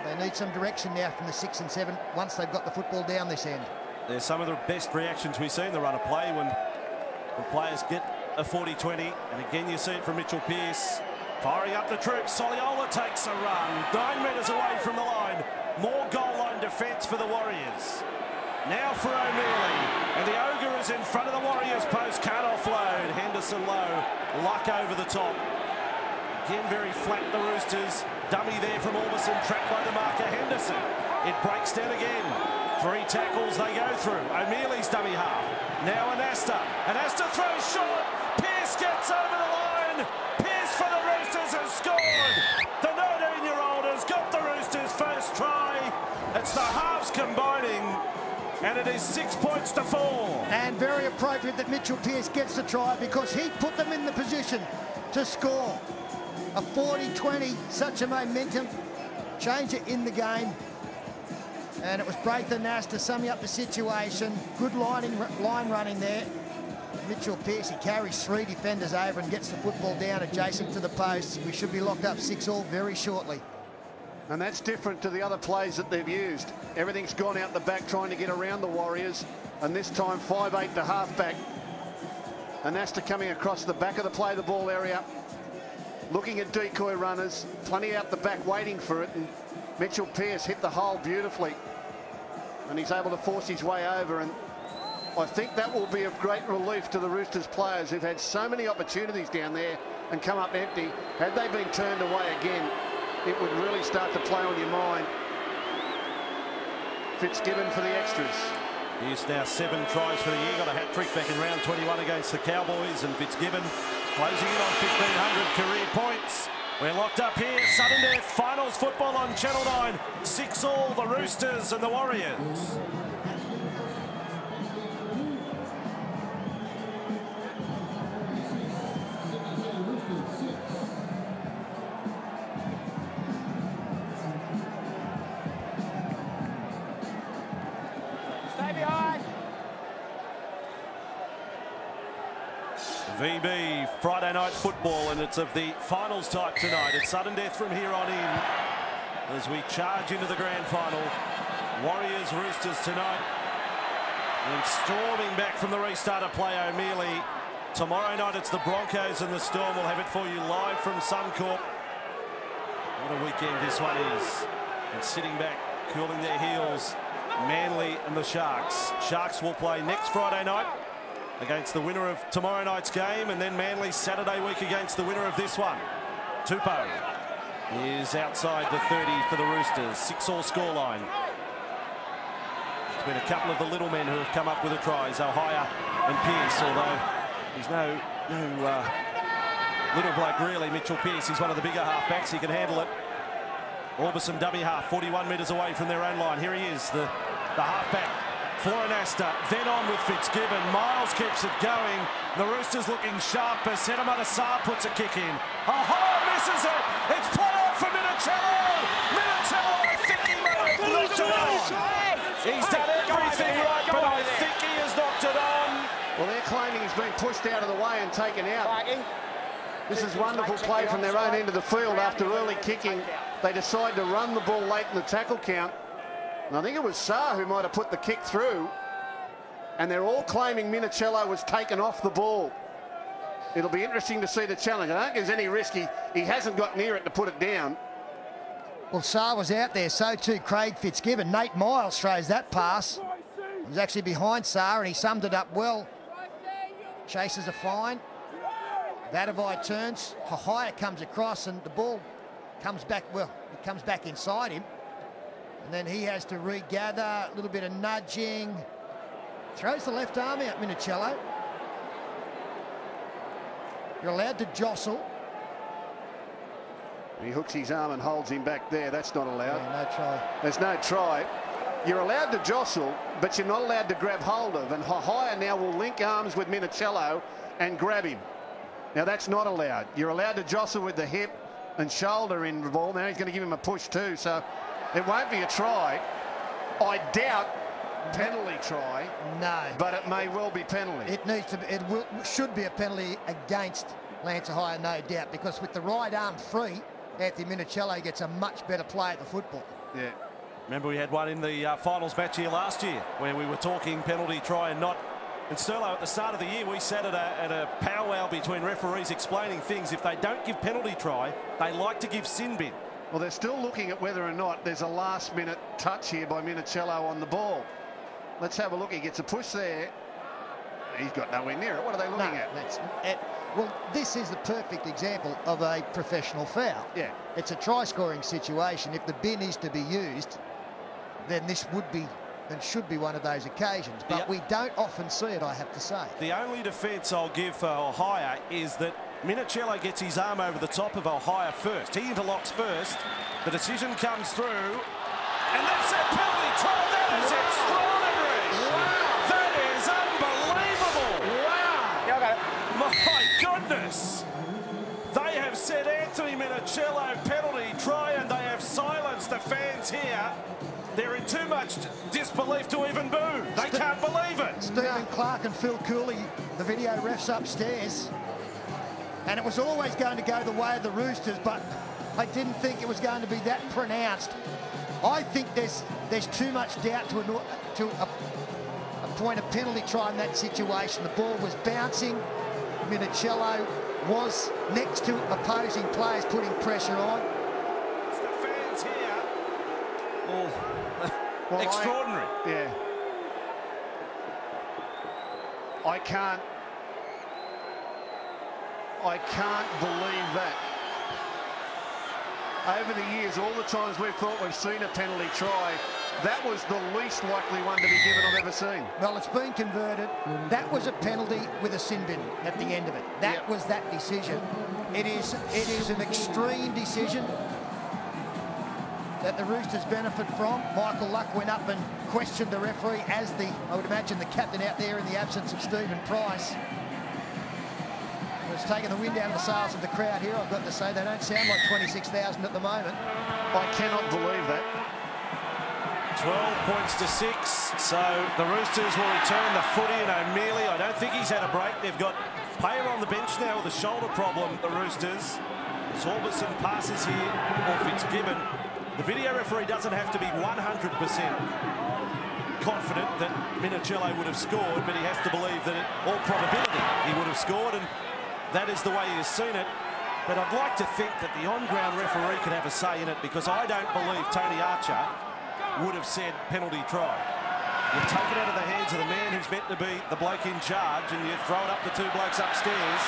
They need some direction now from the 6 and 7 once they've got the football down this end. There's some of the best reactions we see in the run of play when players get a 40-20. And again, you see it from Mitchell Pearce. Firing up the troops. Soliola takes a run. 9 metres away from the line. More goal line defence for the Warriors. Now for O'Mealy. And the Ogre is in front of the Warriors post. Can't offload. Henderson low. Luck over the top. Again, very flat, the Roosters. Dummy there from Orbison, trapped by the marker Henderson. It breaks down again. 3 tackles they go through. O'Mealy's dummy half. Now Anasta. Anasta throws short. Pearce gets over the line. Pearce for the Roosters has scored. The 19-year-old has got the Roosters' first try. It's the halves combining, and it is 6 points to 4. And very appropriate that Mitchell Pearce gets the try because he put them in the position to score. A 40-20, such a momentum changer in the game. And it was Braithen Anasta summing up the situation. Good line running there. Mitchell Pearce, he carries 3 defenders over and gets the football down adjacent to the posts. We should be locked up 6-all very shortly. And that's different to the other plays that they've used. Everything's gone out the back trying to get around the Warriors. And this time 5'8" to halfback. Anasta coming across the back of the play the ball area. Looking at decoy runners, plenty out the back waiting for it, and Mitchell Pearce hit the hole beautifully. And he's able to force his way over, and I think that will be of great relief to the Roosters players who've had so many opportunities down there and come up empty. Had they been turned away again, it would really start to play on your mind. Fitzgibbon for the extras. He's now 7 tries for the year. Got a hat-trick back in round 21 against the Cowboys, and Fitzgibbon closing in on 1,500 career points. We're locked up here. Sudden death. Finals football on Channel 9. 6-all, the Roosters and the Warriors. VB Friday night football, and it's of the finals type tonight. It's sudden death from here on in as we charge into the grand final. Warriors Roosters tonight, and storming back from the restart of play, O'Mealy. Tomorrow night it's the Broncos and the Storm. We'll have it for you live from Suncorp. What a weekend this one is. And sitting back, cooling their heels, Manly and the Sharks. Sharks will play next Friday night against the winner of tomorrow night's game, and then Manly Saturday week against the winner of this one. Tupou is outside the 30 for the Roosters. 6-all scoreline. There's been a couple of the little men who have come up with the tries, Ohio and Pearce, although there's no Little bloke, really, Mitchell Pearce. He's one of the bigger halfbacks. He can handle it. Orbison dummy half, 41 metres away from their own line. Here he is, the halfback. Florinasta, then on with Fitzgibbon. Miles keeps it going. The Roosters looking sharp as Sedimata Saar puts a kick in. Misses it. It's play on for Minicello. Minicello, I think he might have knocked it on. He's done everything right, but I think he has knocked it on. Well, they're claiming he's been pushed out of the way and taken out. This is wonderful play from their own end of the field. After early kicking, they decide to run the ball late in the tackle count. And I think it was Saar who might have put the kick through. And they're all claiming Minicello was taken off the ball. It'll be interesting to see the challenge. I don't think there's any risk. He hasn't got near it to put it down. Well, Saar was out there, so too Craig Fitzgibbon. Nate Miles throws that pass. He was actually behind Saar and he summed it up well. Chases a fine. Vatuvei turns. Hahaya comes across and the ball comes back, well, it comes back inside him. And then he has to regather, a little bit of nudging. Throws the left arm out, Minicello. You're allowed to jostle. He hooks his arm and holds him back there. That's not allowed. Yeah, no try. There's no try. You're allowed to jostle, but you're not allowed to grab hold of. And Hahaya now will link arms with Minicello and grab him. Now, that's not allowed. You're allowed to jostle with the hip and shoulder in the ball. Now he's going to give him a push too, so it won't be a try. I doubt penalty try. No. But it may well be penalty. It needs to be, should be a penalty against Lance Hahaya, no doubt, because with the right arm free, Anthony Minicello gets a much better play at the football. Yeah. Remember, we had one in the finals match here last year where we were talking penalty try and not. And Sterlo, at the start of the year, we sat at a powwow between referees explaining things. If they don't give penalty try, they like to give sin bin. Well, they're still looking at whether or not there's a last-minute touch here by Minicello on the ball. Let's have a look. He gets a push there. He's got nowhere near it. What are they looking at? Well, this is the perfect example of a professional foul. Yeah. It's a try-scoring situation. If the bin is to be used, then this would be and should be one of those occasions. But we don't often see it, I have to say. The only defence I'll give for Hahaya is that Minicello gets his arm over the top of Hahaya first. He interlocks first. The decision comes through. And that's a penalty try. That is extraordinary. Wow. That is unbelievable. Wow. My goodness. They have said Anthony Minicello penalty try and they have silenced the fans here. They're in too much disbelief to even boo. They can't believe it. Stephen Clark and Phil Cooley, the video refs upstairs. And it was always going to go the way of the Roosters, but I didn't think it was going to be that pronounced. I think there's too much doubt to appoint a penalty try in that situation. The ball was bouncing. Minicello was next to opposing players putting pressure on. It's the fans here. Oh. Well, extraordinary. I can't believe that. Over the years, all the times we've thought we've seen a penalty try, that was the least likely one to be given I've ever seen. Well, it's been converted. That was a penalty with a sin bin at the end of it. That was that decision. It is an extreme decision that the Roosters benefit from. Michael Luck went up and questioned the referee as I would imagine, the captain out there in the absence of Stephen Price. It's taken the wind out of the sails of the crowd here, I've got to say. They don't sound like 26,000 at the moment. I cannot believe that. 12 points to 6, so the Roosters will return the footy, and O'Mealy, I don't think he's had a break. They've got Payer on the bench now with a shoulder problem, the Roosters. Orbison passes here, or Fitzgibbon. The video referee doesn't have to be 100% confident that Minicello would have scored, but he has to believe that in all probability he would have scored, and that is the way he has seen it. But I'd like to think that the on-ground referee could have a say in it, because I don't believe Tony Archer would have said penalty try. You take it out of the hands of the man who's meant to be the bloke in charge, and you throw it up to two blokes upstairs.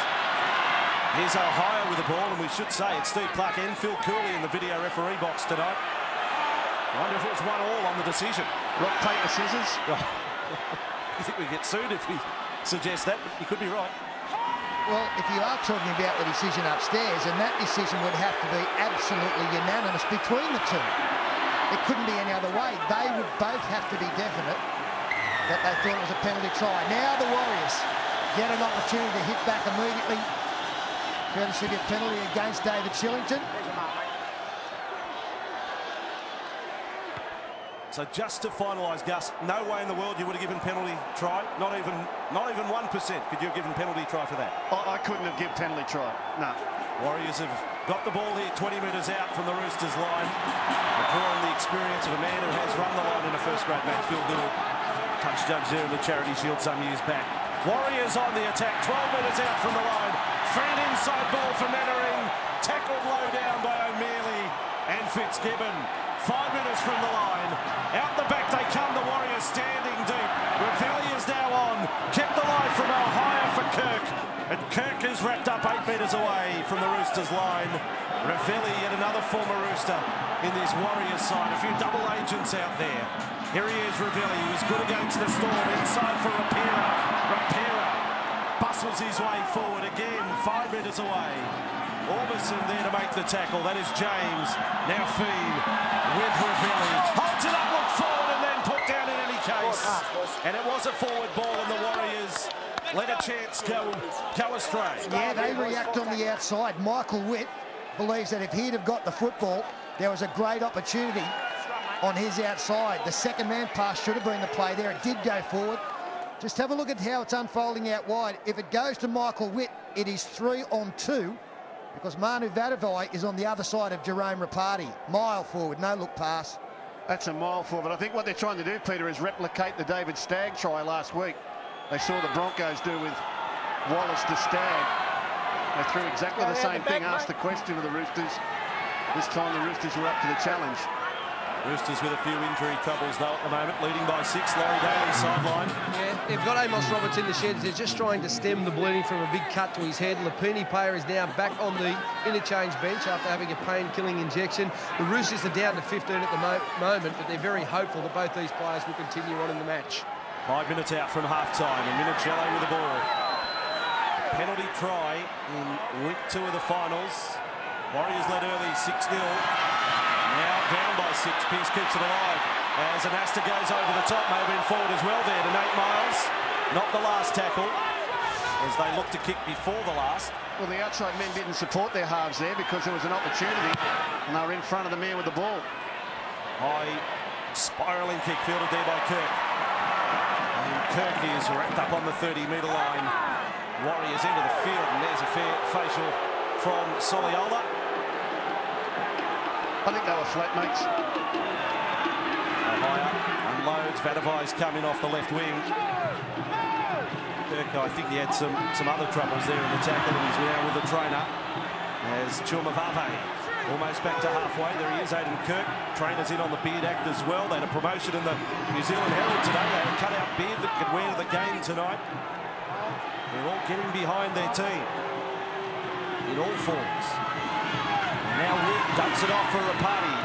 Here's Hahaya with the ball, and we should say it's Steve Clark and Phil Cooley in the video referee box tonight. I wonder if it was 1-1 on the decision. Rock, paper, scissors. You think we get sued if we suggest that? You could be right. Well, if you are talking about the decision upstairs, and that decision would have to be absolutely unanimous between the two. It couldn't be any other way. They would both have to be definite that they thought it was a penalty try. Now the Warriors get an opportunity to hit back immediately, courtesy of a penalty against David Shillington. So just to finalise, Gus, no way in the world you would have given penalty try. Not even 1% could you have given penalty try for that. I couldn't have given penalty try. No. Warriors have got the ball here 20 metres out from the Roosters line. They're drawing the experience of a man who has run the line in a first-grade match. Phil Gould, touch judge there in the Charity Shield some years back. Warriors on the attack, 12 metres out from the line. Feed inside ball for Mannering. Tackled low down by O'Mealy and Fitzgibbon. 5 minutes from the line. Out the back they come, the Warriors standing deep. Ravelli is now on. Kept alive from Ohio for Kirk. And Kirk is wrapped up 8 metres away from the Roosters line. Ravelli, yet another former Rooster in this Warriors side. A few double agents out there. Here he is, Ravelli, who's good against the Storm. Inside for Rapira. Rapira bustles his way forward again, 5 metres away. Orbison there to make the tackle. That is James. Now Feed with Ravelli. Holds it up, look forward, and then put down in any case. And it was a forward ball, and the Warriors let a chance go astray. Yeah, they react on the outside. Michael Witt believes that if he'd have got the football, there was a great opportunity on his outside. The second man pass should have been the play there. It did go forward. Just have a look at how it's unfolding out wide. If it goes to Michael Witt, it is 3-on-2. Because Manu Vatuvei is on the other side of Jerome Rapati. Mile forward, no look pass. That's a mile forward. I think what they're trying to do, Peter, is replicate the David Stagg try last week. They saw the Broncos do with Wallace to Stagg. They threw exactly the same thing, asked the question of the Roosters. This time the Roosters were up to the challenge. Roosters with a few injury troubles though at the moment, leading by 6. Laurie Daly sideline. Yeah, they've got Amos Roberts in the sheds. They're just trying to stem the bleeding from a big cut to his head. Lapini Payer is now back on the interchange bench after having a pain-killing injection. The Roosters are down to 15 at the moment, but they're very hopeful that both these players will continue on in the match. 5 minutes out from half-time, and Minicello with the ball. Penalty try in week 2 of the finals. Warriors led early, 6-0. Now down by 6, Pearce keeps it alive. As Anasta goes over the top, may have been forward as well there to Nate Miles. Not the last tackle, as they look to kick before the last. Well, the outside men didn't support their halves there because there was an opportunity, and they were in front of the man with the ball. High spiralling kick fielded there by Kirk. And Kirk is wrapped up on the 30-metre line. Warriors into the field, and there's a fair facial from Soliola. I think they were flatmates. Ohio unloads. Vatuvei's coming off the left wing. Kirk, I think he had some other troubles there in the tackle, and he's now with the trainer as Chumavave almost back to halfway. There he is, Aidan Kirk. Trainer's in on the beard act as well. They had a promotion in the New Zealand Herald today. They had a cut-out beard that could wear to the game tonight. They're all getting behind their team in all forms. Now Witt dumps it off for Rapati,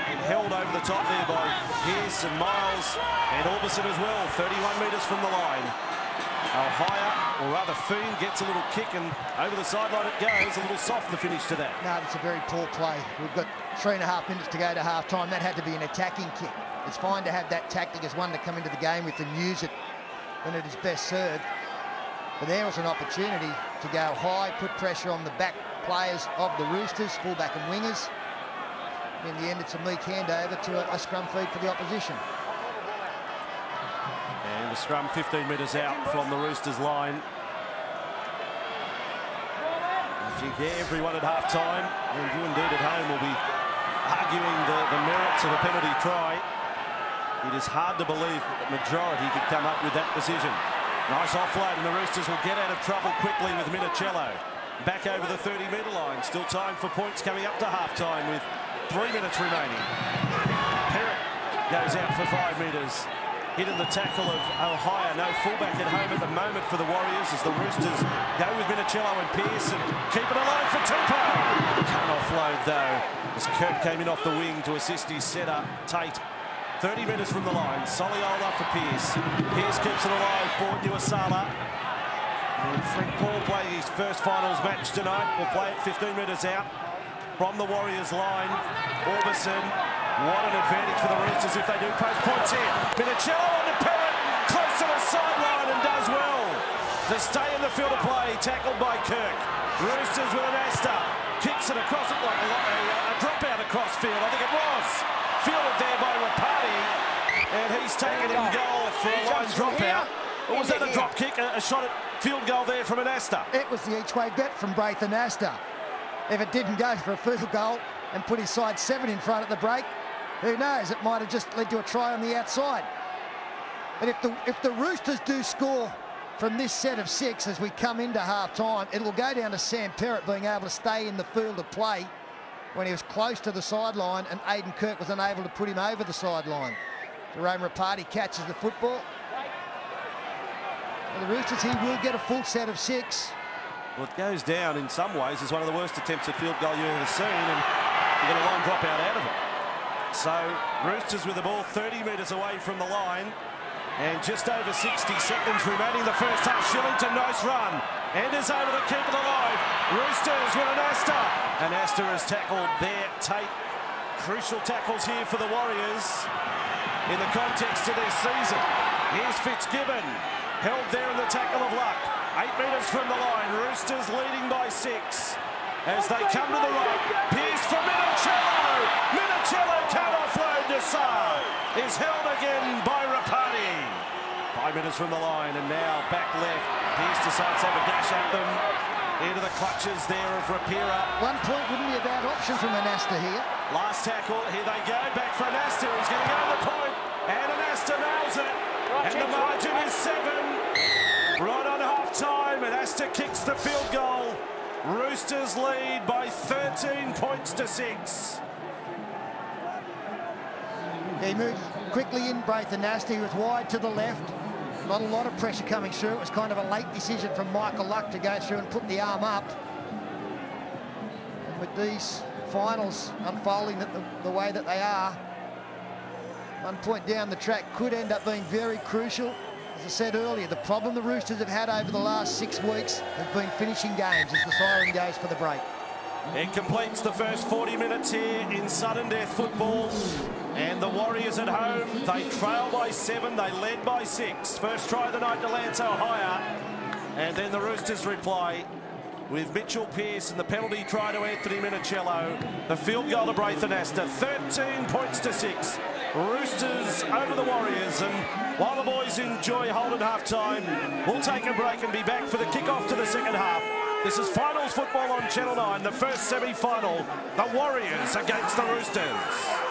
and held over the top there by Pearce and Miles and Orbison as well, 31 metres from the line. Ohio, or rather Fiend, gets a little kick, and over the sideline it goes. A little soft, the finish to that. No, that's a very poor play. We've got 3.5 minutes to go to half-time. That had to be an attacking kick. It's fine to have that tactic as one to come into the game with and use it when it is best served. But there was an opportunity to go high, put pressure on the back players of the Roosters, fullback and wingers. In the end, it's a meek handover to a scrum feed for the opposition. And the scrum 15 metres out from the Roosters line. I think everyone at half-time, and you indeed at home, will be arguing the merits of a penalty try. It is hard to believe the majority could come up with that decision. Nice offload, and the Roosters will get out of trouble quickly with Minicello. Back over the 30-metre line. Still time for points coming up to half-time with 3 minutes remaining. Perrott goes out for 5 metres. Hitting the tackle of Ohio. No fullback at home at the moment for the Warriors as the Roosters go with Minicello and Pearce and keep it alive for Tupou. Can't offload though as Kirk came in off the wing to assist his setter, Tate. 30 metres from the line. Soliola for Pearce. Pearce keeps it alive for Nuasala. And Frank Paul playing his first finals match tonight. Will play it 15 metres out from the Warriors line. Orbison, what an advantage for the Roosters if they do post points here. Minicello on the Perrott, close to the sideline and does well to stay in the field of play, tackled by Kirk. Roosters with an Astor, kicks it across it like a dropout across field, I think it was. Fielded there by Rapati, and he's taken in goal for a line dropout. Or was that a drop kick, a shot at field goal there from an Astor? It was the each-way bet from Braithen Astor. If it didn't go for a field goal and put his side 7 in front at the break, who knows, it might have just led to a try on the outside. But if the Roosters do score from this set of 6 as we come into half-time, it will go down to Sam Perrott being able to stay in the field of play when he was close to the sideline and Aidan Kirk was unable to put him over the sideline. Jerome Rapati catches the football. For the Roosters, he will get a full set of 6. Well, it goes down in some ways as one of the worst attempts at field goal you've ever seen, and you get a line drop out of it. So Roosters with the ball 30 metres away from the line, and just over 60 seconds remaining the first half. Shillington, nice run. Enders able to keep it alive. Roosters with an Astor. And Astor has tackled there. Tate. Crucial tackles here for the Warriors in the context of their season. Here's Fitzgibbon. Held there in the tackle of luck. 8 metres from the line. Roosters leading by 6. As they come to the right. Pearce for Minicello. Minicello can't offload to Saar. Is held again by Rapati. 5 metres from the line, and now back left. Pearce decides to have a dash at them. Into the clutches there of Rapira. 1 point wouldn't be a bad option from an Astor here. Last tackle, here they go, back for an Astor. He's going to go to the point, and an Astor nails it. And the margin is 7. Right on half-time, and Astor kicks the field goal. Roosters lead by 13 points to 6. He moved quickly in, Braithen Astor. He was wide to the left. Not a lot of pressure coming through. It was kind of a late decision from Michael Luck to go through and put the arm up. And with these finals unfolding the way that they are, 1 point down the track could end up being very crucial. As I said earlier, the problem the Roosters have had over the last 6 weeks has been finishing games as the siren goes for the break. It completes the first 40 minutes here in sudden death football. And the Warriors at home, they trail by 7, they led by 6. First try of the night to Lance O'Hire. And then the Roosters reply with Mitchell Pearce and the penalty try to Anthony Minicello. The field goal to Braithen Astor, 13 points to 6. Roosters over the Warriors, and while the boys enjoy Holden half-time, we'll take a break and be back for the kick-off to the second half. This is finals football on Channel 9, the first semi-final, the Warriors against the Roosters.